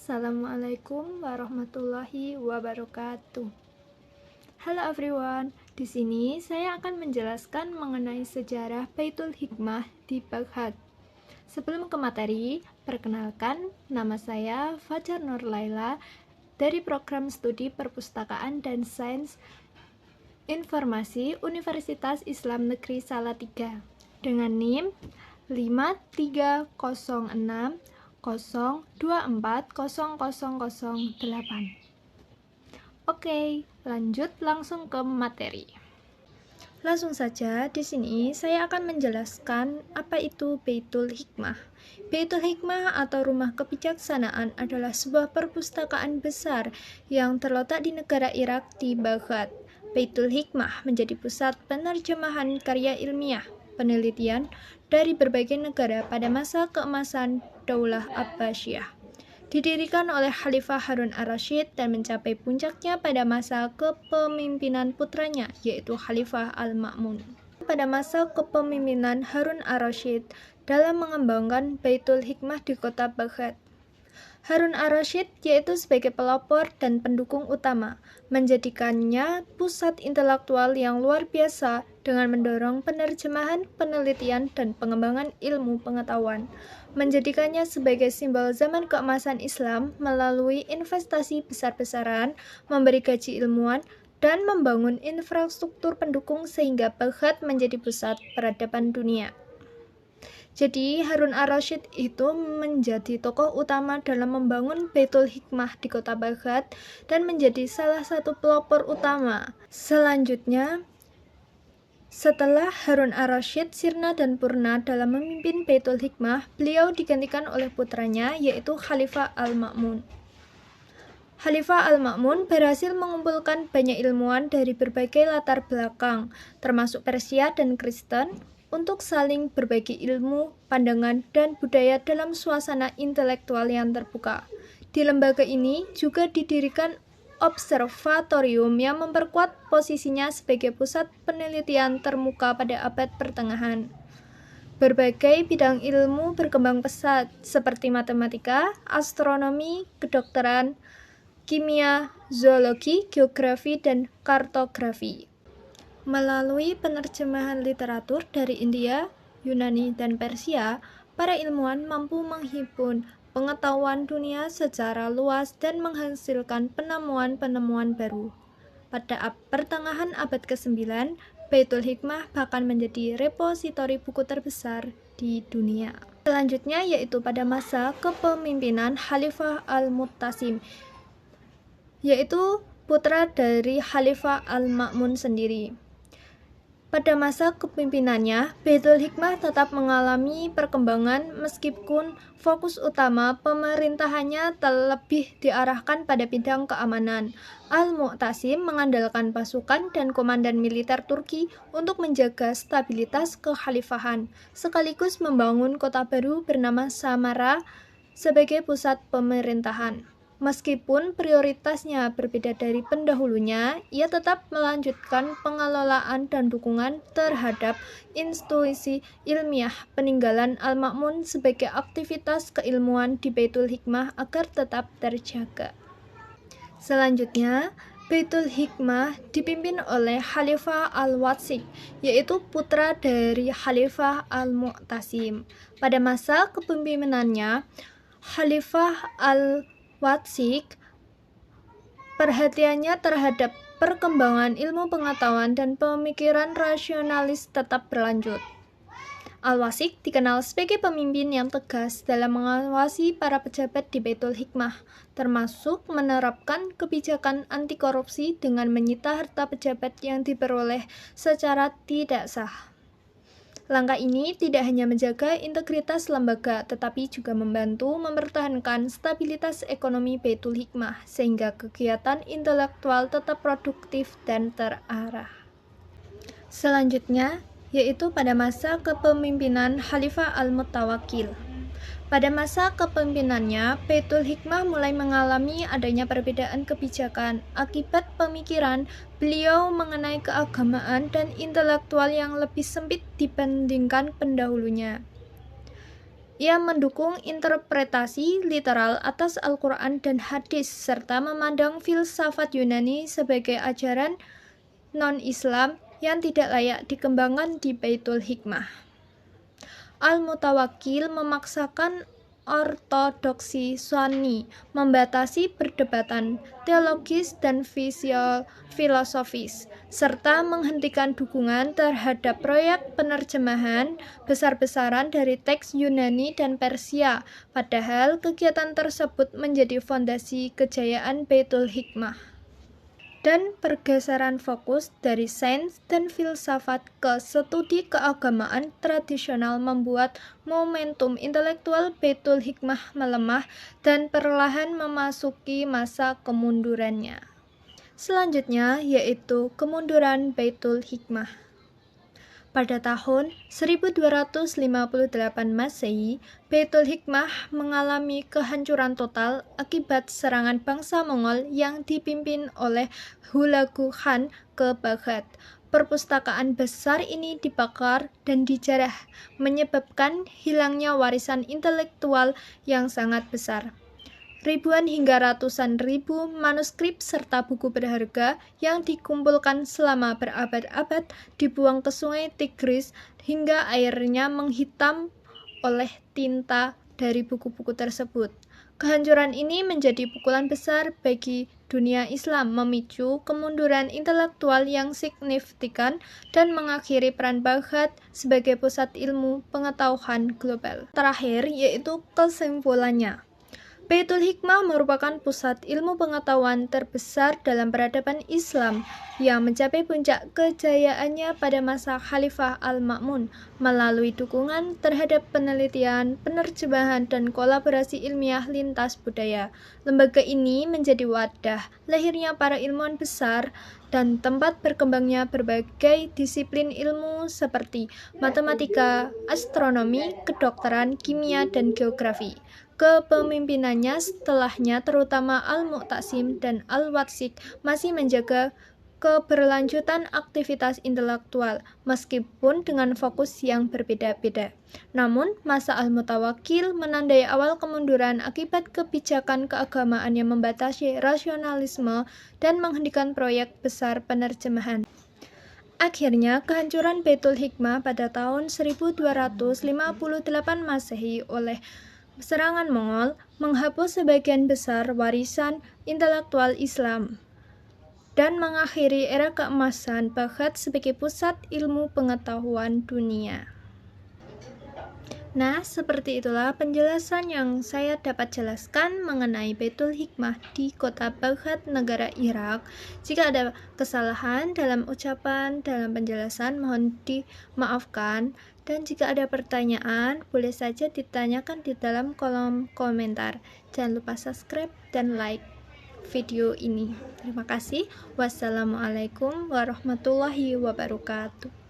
Assalamualaikum warahmatullahi wabarakatuh. Halo everyone, di sini saya akan menjelaskan mengenai sejarah Baitul Hikmah di Baghdad. Sebelum ke materi, perkenalkan nama saya Fajar Nur Laila dari Program Studi Perpustakaan dan Sains Informasi Universitas Islam Negeri Salatiga dengan NIM 5306 0240008. Oke, lanjut langsung ke materi. Langsung saja, di sini saya akan menjelaskan apa itu Baitul Hikmah. Baitul Hikmah atau Rumah Kebijaksanaan adalah sebuah perpustakaan besar yang terletak di negara Irak di Baghdad. Baitul Hikmah menjadi pusat penerjemahan karya ilmiah, penelitian dari berbagai negara pada masa keemasan Daulah Abbasiyah. Didirikan oleh Khalifah Harun ar-Rasyid dan mencapai puncaknya pada masa kepemimpinan putranya, yaitu Khalifah al-Ma'mun. Pada masa kepemimpinan Harun ar-Rasyid dalam mengembangkan Baitul Hikmah di kota Baghdad. Harun ar-Rasyid yaitu sebagai pelopor dan pendukung utama, menjadikannya pusat intelektual yang luar biasa dengan mendorong penerjemahan, penelitian, dan pengembangan ilmu pengetahuan, menjadikannya sebagai simbol zaman keemasan Islam melalui investasi besar-besaran, memberi gaji ilmuwan, dan membangun infrastruktur pendukung sehingga Baghdad menjadi pusat peradaban dunia. Jadi Harun ar-Rasyid itu menjadi tokoh utama dalam membangun Baitul Hikmah di kota Baghdad dan menjadi salah satu pelopor utama. Selanjutnya, setelah Harun ar-Rasyid sirna dan purna dalam memimpin Baitul Hikmah, beliau digantikan oleh putranya yaitu Khalifah al-Ma'mun. Khalifah al-Ma'mun berhasil mengumpulkan banyak ilmuwan dari berbagai latar belakang, termasuk Persia dan Kristen, untuk saling berbagi ilmu, pandangan, dan budaya dalam suasana intelektual yang terbuka. Di lembaga ini juga didirikan observatorium yang memperkuat posisinya sebagai pusat penelitian termuka pada abad pertengahan. Berbagai bidang ilmu berkembang pesat, seperti matematika, astronomi, kedokteran, kimia, zoologi, geografi, dan kartografi. Melalui penerjemahan literatur dari India, Yunani, dan Persia, para ilmuwan mampu menghimpun pengetahuan dunia secara luas dan menghasilkan penemuan-penemuan baru. Pada pertengahan abad ke-9, Baitul Hikmah bahkan menjadi repositori buku terbesar di dunia. Selanjutnya yaitu pada masa kepemimpinan Khalifah al-Mu'tasim, yaitu putra dari Khalifah al-Ma'mun sendiri. Pada masa kepemimpinannya, Baitul Hikmah tetap mengalami perkembangan meskipun fokus utama pemerintahannya lebih diarahkan pada bidang keamanan. Al-Mu'tasim mengandalkan pasukan dan komandan militer Turki untuk menjaga stabilitas kekhalifahan, sekaligus membangun kota baru bernama Samara sebagai pusat pemerintahan. Meskipun prioritasnya berbeda dari pendahulunya, ia tetap melanjutkan pengelolaan dan dukungan terhadap institusi ilmiah peninggalan Al-Ma'mun sebagai aktivitas keilmuan di Baitul Hikmah agar tetap terjaga. Selanjutnya, Baitul Hikmah dipimpin oleh Khalifah al-Watsik, yaitu putra dari Khalifah al-Mu'tasim. Pada masa kepemimpinannya, Khalifah al-Watsik perhatiannya terhadap perkembangan ilmu pengetahuan dan pemikiran rasionalis tetap berlanjut. Al-Watsik dikenal sebagai pemimpin yang tegas dalam mengawasi para pejabat di Baitul Hikmah, termasuk menerapkan kebijakan anti korupsi dengan menyita harta pejabat yang diperoleh secara tidak sah. Langkah ini tidak hanya menjaga integritas lembaga, tetapi juga membantu mempertahankan stabilitas ekonomi Baitul Hikmah, sehingga kegiatan intelektual tetap produktif dan terarah. Selanjutnya, yaitu pada masa kepemimpinan Khalifah al-Mutawakkil. Pada masa kepemimpinannya, Baitul Hikmah mulai mengalami adanya perbedaan kebijakan. Akibat pemikiran beliau mengenai keagamaan dan intelektual yang lebih sempit dibandingkan pendahulunya. Ia mendukung interpretasi literal atas Al-Quran dan hadis, serta memandang filsafat Yunani sebagai ajaran non-Islam yang tidak layak dikembangkan di Baitul Hikmah. Al-Mutawakkil memaksakan ortodoksi Sunni, membatasi perdebatan teologis dan filosofis, serta menghentikan dukungan terhadap proyek penerjemahan besar-besaran dari teks Yunani dan Persia, padahal kegiatan tersebut menjadi fondasi kejayaan Baitul Hikmah. Dan pergeseran fokus dari sains dan filsafat ke studi keagamaan tradisional membuat momentum intelektual Baitul Hikmah melemah dan perlahan memasuki masa kemundurannya. Selanjutnya yaitu kemunduran Baitul Hikmah. Pada tahun 1258 Masehi, Baitul Hikmah mengalami kehancuran total akibat serangan bangsa Mongol yang dipimpin oleh Hulagu Khan ke Baghdad. Perpustakaan besar ini dibakar dan dijarah, menyebabkan hilangnya warisan intelektual yang sangat besar. Ribuan hingga ratusan ribu manuskrip serta buku berharga yang dikumpulkan selama berabad-abad dibuang ke sungai Tigris hingga airnya menghitam oleh tinta dari buku-buku tersebut. Kehancuran ini menjadi pukulan besar bagi dunia Islam, memicu kemunduran intelektual yang signifikan dan mengakhiri peran Baghdad sebagai pusat ilmu pengetahuan global. Terakhir yaitu kesimpulannya. Baitul Hikmah merupakan pusat ilmu pengetahuan terbesar dalam peradaban Islam yang mencapai puncak kejayaannya pada masa Khalifah Al-Ma'mun melalui dukungan terhadap penelitian, penerjemahan, dan kolaborasi ilmiah lintas budaya. Lembaga ini menjadi wadah lahirnya para ilmuwan besar dan tempat berkembangnya berbagai disiplin ilmu seperti matematika, astronomi, kedokteran, kimia, dan geografi. Kepemimpinannya setelahnya, terutama Al-Mu'tasim dan Al-Watsik, masih menjaga keberlanjutan aktivitas intelektual, meskipun dengan fokus yang berbeda-beda. Namun, masa Al-Mutawakkil menandai awal kemunduran akibat kebijakan keagamaan yang membatasi rasionalisme dan menghentikan proyek besar penerjemahan. Akhirnya, kehancuran Baitul Hikmah pada tahun 1258 Masehi oleh serangan Mongol menghapus sebagian besar warisan intelektual Islam dan mengakhiri era keemasan Baghdad sebagai pusat ilmu pengetahuan dunia. Nah, seperti itulah penjelasan yang saya dapat jelaskan mengenai Baitul Hikmah di kota Baghdad, negara Irak. Jika ada kesalahan dalam ucapan, dalam penjelasan, mohon dimaafkan. Dan jika ada pertanyaan, boleh saja ditanyakan di dalam kolom komentar. Jangan lupa subscribe dan like video ini. Terima kasih. Wassalamualaikum warahmatullahi wabarakatuh.